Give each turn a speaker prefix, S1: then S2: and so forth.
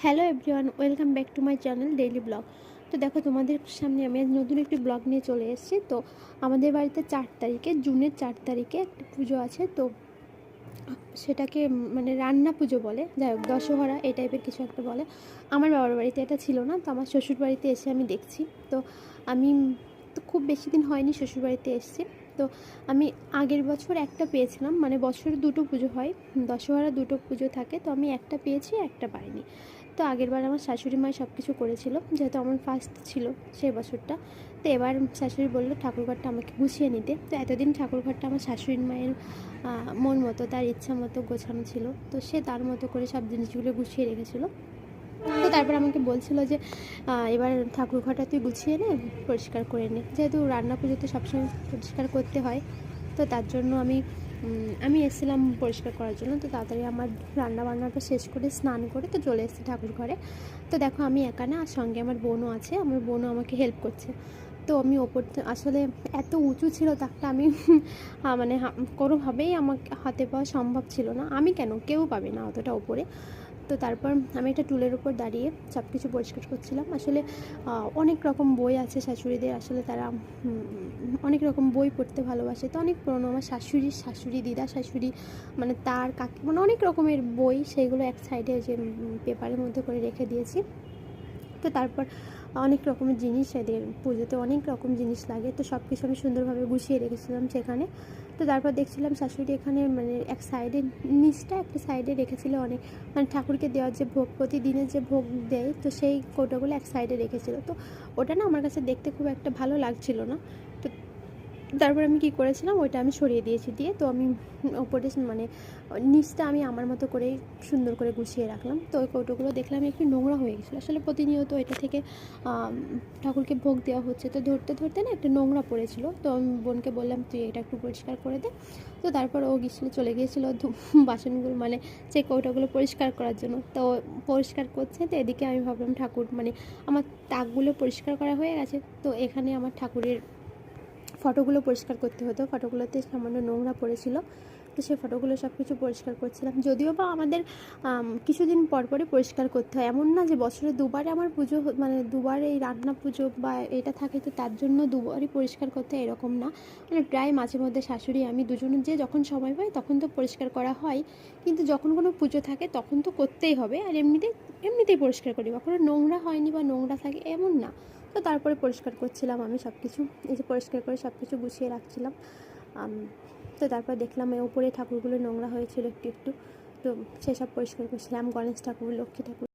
S1: Hello everyone, welcome back to my channel daily blog. তো দেখো, তোমাদের সামনে আমি আজ নতুন একটি ব্লগ নিয়ে চলে এসেছি। তো আমাদের বাড়িতে জুনের 4 তারিখে একটা পুজো আছে। তো সেটাকে মানে রান্না পুজো বলে, যাই হোক দশহরা এই টাইপের কিছু একটা বলে। আমার বাবার বাড়িতে এটা ছিল না, তো আমার শ্বশুর বাড়িতে এসে আমি দেখছি। তো আমি তো খুব বেশি দিন হয়নি শ্বশুর বাড়িতে এসেছি। তো আমি আগের বছর একটা পেয়েছিলাম, মানে বছরে দুটো পুজো হয়, দশহরা দুটো পুজো থাকে। তো আমি একটা পেয়েছি, একটা পাইনি। তো আগেরবার আমার শাশুড়ি মাই সব কিছু করেছিল, যেহেতু আমার ফার্স্ট ছিল সেই বছরটা। তো এবার শাশুড়ি বললো ঠাকুরঘরটা আমাকে গুছিয়ে নিতে। তো এতদিন ঠাকুরঘরটা আমার শাশুড়ির মায়ের মন মতো, তার ইচ্ছা মতো গোছানো ছিল। তো সে তার মতো করে সব জিনিসগুলো গুছিয়ে রেখেছিল। তো তারপর আমাকে বলছিল যে এবার ঠাকুরঘরটা তুই গুছিয়ে নে, পরিষ্কার করে নে, যেহেতু রান্না পুজোতে সবসময় পরিষ্কার করতে হয়। তো তার জন্য আমি এসেছিলাম পরিষ্কার করার জন্য। তো তাড়াতাড়ি আমার রান্না বান্নাটা শেষ করে স্নান করে তো চলে এসেছি ঠাকুর ঘরে। তো দেখো, আমি একা না, আর সঙ্গে আমার বোনও আছে, আমার বোনও আমাকে হেল্প করছে। তো আমি ওপর আসলে এত উঁচু ছিল তাকটা, আমি মানে কোনোভাবেই আমাকে হাতে পাওয়া সম্ভব ছিল না। আমি কেন, কেউ পাবে না অতটা ওপরে। তো তারপর আমি একটা টুলের উপর দাঁড়িয়ে সব কিছু পরিষ্কার করছিলাম। আসলে অনেক রকম বই আছে শাশুড়িদের, আসলে তারা অনেক রকম বই পড়তে ভালোবাসে। তো অনেক পুরোনো, আমার শাশুড়ি, দিদা শাশুড়ি, মানে তার কাকি, মানে অনেক রকমের বই, সেইগুলো এক সাইডে যে পেপারের মধ্যে করে রেখে দিয়েছি। তো তারপর অনেক রকমের জিনিস, এদের পুজোতে অনেক রকম জিনিস লাগে, তো সব কিছু আমি সুন্দরভাবে গুছিয়ে রেখেছিলাম সেখানে। তো তারপর দেখছিলাম শাশুড়ি এখানে মানে এক সাইডে, নিচটা একটা সাইডে রেখেছিল অনেক, মানে ঠাকুরকে দেওয়ার যে ভোগ, প্রতিদিনের যে ভোগ দেয়, তো সেই কৌটোগুলো এক সাইডে রেখেছিল। তো ওটা না আমার কাছে দেখতে খুব একটা ভালো লাগছিল না। তো তারপর আমি কী করেছিলাম, ওইটা আমি সরিয়ে দিয়েছি, দিয়ে তো আমি ওপরে মানে নিচটা আমি আমার মতো করেই সুন্দর করে গুছিয়ে রাখলাম। তো ওই কৌটোগুলো দেখলাম একটু নোংরা হয়ে গেছিলো, আসলে প্রতিনিয়ত এটা থেকে ঠাকুরকে ভোগ দেওয়া হচ্ছে, তো ধরতে ধরতে না একটা নোংরা পড়েছিল। তো আমি বোনকে বললাম তুই এটা একটু পরিষ্কার করে দে। তো তারপর ও চলে গিয়েছিলো বাসনগুলো, মানে সেই কৌটোগুলো পরিষ্কার করার জন্য। তো পরিষ্কার করছে, তো এদিকে আমি ভাবলাম ঠাকুর, মানে আমার তাকগুলো পরিষ্কার করা হয়ে গেছে। তো এখানে আমার ঠাকুরের ফটোগুলো পরিষ্কার করতে হতো, ফটোগুলোতে সামান্য নোংরা পড়েছিল। তো সেই ফটোগুলো সব কিছু পরিষ্কার করছিলাম। যদিও বা আমাদের কিছুদিন পর পরই পরিষ্কার করতে হয়, এমন না যে বছরে দুবারে আমার পুজো, মানে দুবার এই রান্না পুজো বা এটা থাকে, তো তার জন্য দুবারই পরিষ্কার করতে হয় এরকম না। মানে প্রায় মাঝে মধ্যে শাশুড়ি আমি দুজনের যে যখন সময় পাই তখন তো পরিষ্কার করা হয়, কিন্তু যখন কোনো পুজো থাকে তখন তো করতেই হবে। আর এমনিতেই পরিষ্কার করি, কখনো নোংরা হয়নি বা নোংরা থাকে এমন না। তো তারপরে পরিষ্কার করছিলাম আমি সব কিছু, এই যে পরিষ্কার করে সব কিছু গুছিয়ে রাখছিলাম। তো তারপর দেখলাম এই ওপরে ঠাকুরগুলো নোংরা হয়েছিল একটু একটু, তো সেসব পরিষ্কার করছিলাম। গণেশ ঠাকুর, লক্ষ্মী ঠাকুর,